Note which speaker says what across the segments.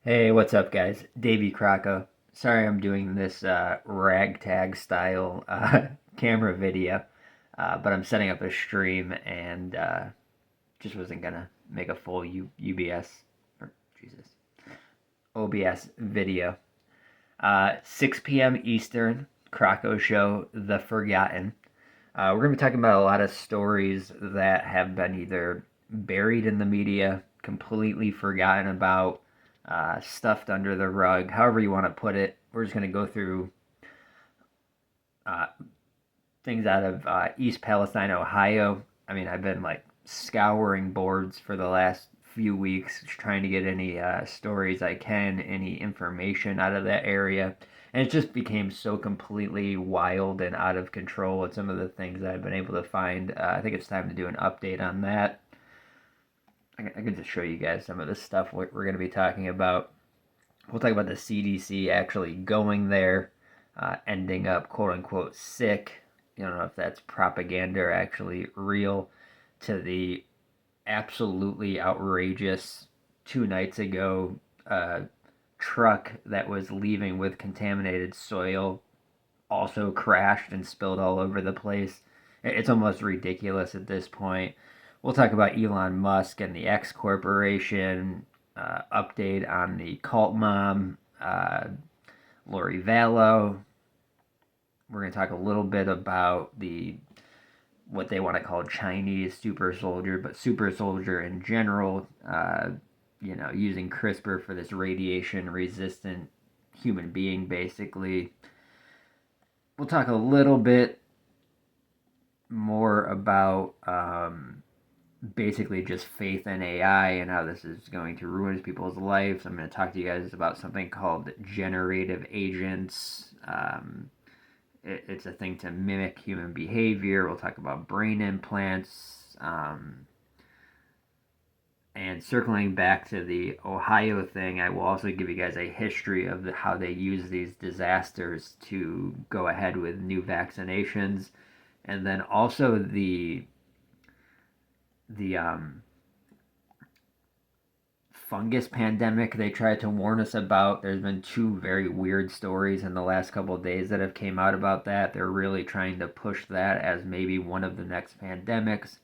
Speaker 1: Hey, what's up, guys? Davey Crocko. Sorry I'm doing this ragtag style camera video, but I'm setting up a stream and just wasn't gonna make a full UBS or Jesus OBS video. 6 p.m. Eastern, Crocko Show, The Forgotten. We're gonna be talking about a lot of stories that have been either buried in the media, completely forgotten about, stuffed under the rug, however you want to put it. We're just going to go through uh, things out of East Palestine, Ohio. I mean, I've been like scouring boards for the last few weeks, trying to get any stories I can, any information out of that area. And it just became so completely wild and out of control with some of the things that I've been able to find. I think it's time to do an update on that. I can just show you guys some of the stuff we're going to be talking about. We'll talk about the CDC actually going there, ending up quote unquote sick. You don't know if that's propaganda or actually real. To the absolutely outrageous 2 nights ago truck that was leaving with contaminated soil also crashed and spilled all over the place. It's almost ridiculous at this point. We'll talk about Elon Musk and the X Corporation, update on the cult mom, Lori Vallow. We're going to talk a little bit about the what they want to call Chinese super soldier, but super soldier in general. Using CRISPR for this radiation resistant human being, basically. We'll talk a little bit more about basically just faith in AI and how this is going to ruin people's lives. I'm going to talk to you guys about something called generative agents. It's a thing to mimic human behavior. We'll talk about brain implants. And circling back to the Ohio thing, I will also give you guys a history of how they use these disasters to go ahead with new vaccinations, and then also the fungus pandemic they tried to warn us about. There's been two very weird stories in the last couple of days that have came out about that. They're really trying to push that as maybe one of the next pandemics.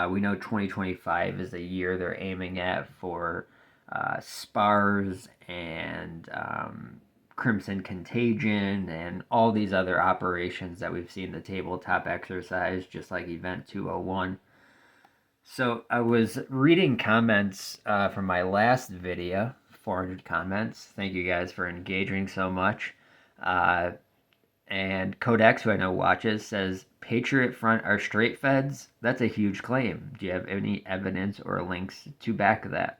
Speaker 1: We know 2025 is a year they're aiming at for SPARS and Crimson Contagion and all these other operations that we've seen the tabletop exercise, just like Event 201. So I was reading comments from my last video, 400 comments. Thank you guys for engaging so much. Uh, and Codex, who I know watches, says Patriot Front are straight feds. That's a huge claim. Do you have any evidence or links to back that?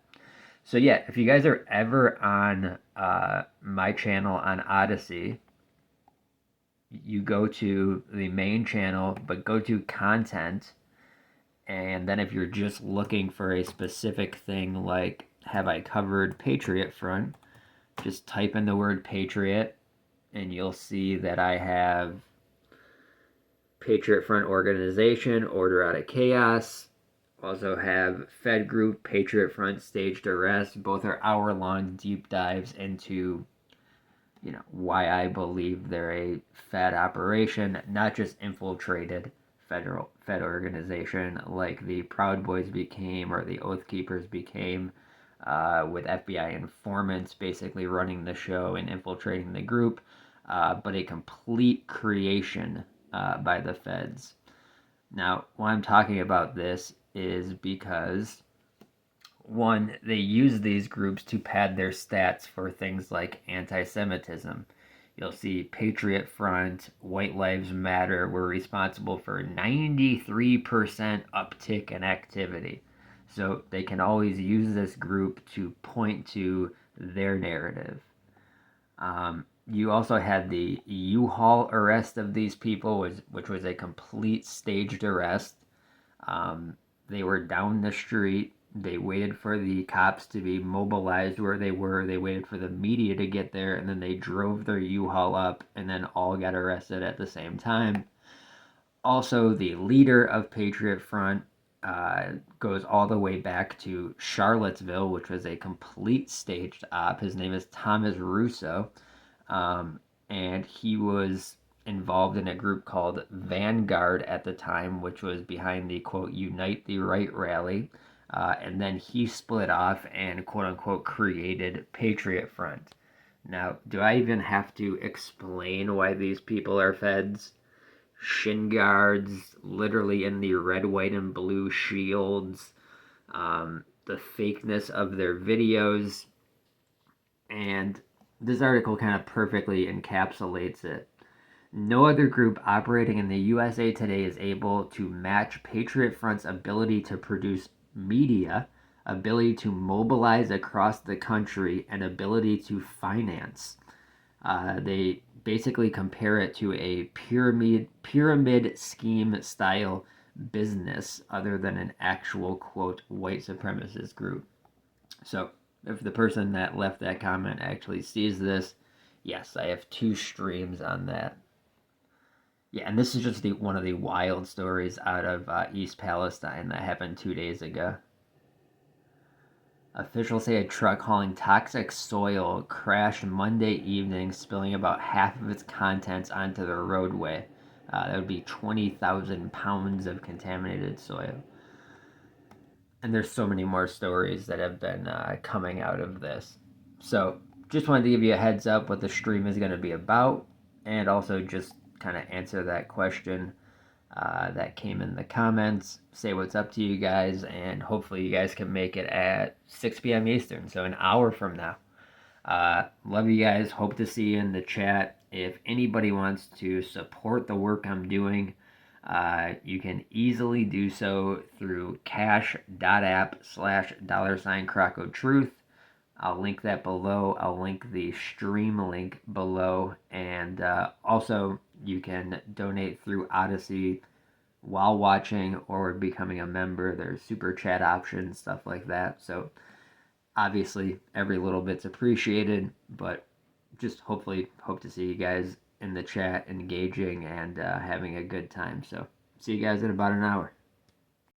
Speaker 1: So yeah, if you guys are ever on my channel on Odysee, you go to the main channel, but go to content, and then if you're just looking for a specific thing like have I covered Patriot Front, just type in the word Patriot and you'll see that I have Patriot Front Organization, Order Out of Chaos. Also have Fed Group, Patriot Front, Staged Arrest. Both are hour-long deep dives into, why I believe they're a Fed operation, not just infiltrated Fed organization like the Proud Boys became or the Oath Keepers became, with FBI informants basically running the show and infiltrating the group, but a complete creation by the feds. Now, why I'm talking about this is because, one, they use these groups to pad their stats for things like anti Semitism. You'll see Patriot Front, White Lives Matter were responsible for 93% uptick in activity. So they can always use this group to point to their narrative. You also had the U-Haul arrest of these people, which was a complete staged arrest. They were down the street. They waited for the cops to be mobilized where they were. They waited for the media to get there, and then they drove their U-Haul up, and then all got arrested at the same time. Also, the leader of Patriot Front goes all the way back to Charlottesville, which was a complete staged op. His name is Thomas Russo, um, and he was involved in a group called Vanguard at the time, which was behind the quote Unite the Right rally. And then he split off and quote unquote created Patriot Front. Now, do I even have to explain why these people are feds? Shin guards, literally in the red, white, and blue shields, the fakeness of their videos, and this article kind of perfectly encapsulates it. No other group operating in the USA today is able to match Patriot Front's ability to produce media, ability to mobilize across the country, and ability to finance. They basically compare it to a pyramid scheme style business other than an actual quote white supremacist group. So if the person that left that comment actually sees this, yes, I have 2 streams on that. Yeah, and this is just one of the wild stories out of East Palestine that happened 2 days ago. Officials say a truck hauling toxic soil crashed Monday evening, spilling about half of its contents onto the roadway. That would be 20,000 pounds of contaminated soil. And there's so many more stories that have been coming out of this. So just wanted to give you a heads up what the stream is going to be about, and also just kind of answer that question that came in the comments, say what's up to you guys, and hopefully you guys can make it at 6 p.m. Eastern, so an hour from now. Love you guys. Hope to see you in the chat. If anybody wants to support the work I'm doing, you can easily do so through cash.app/$ Truth. I'll link that below. I'll link the stream link below. And also, you can donate through Odysee while watching or becoming a member. There's super chat options, stuff like that. So, obviously, every little bit's appreciated, but just hopefully hope to see you guys in the chat engaging and having a good time. So, see you guys in about an hour.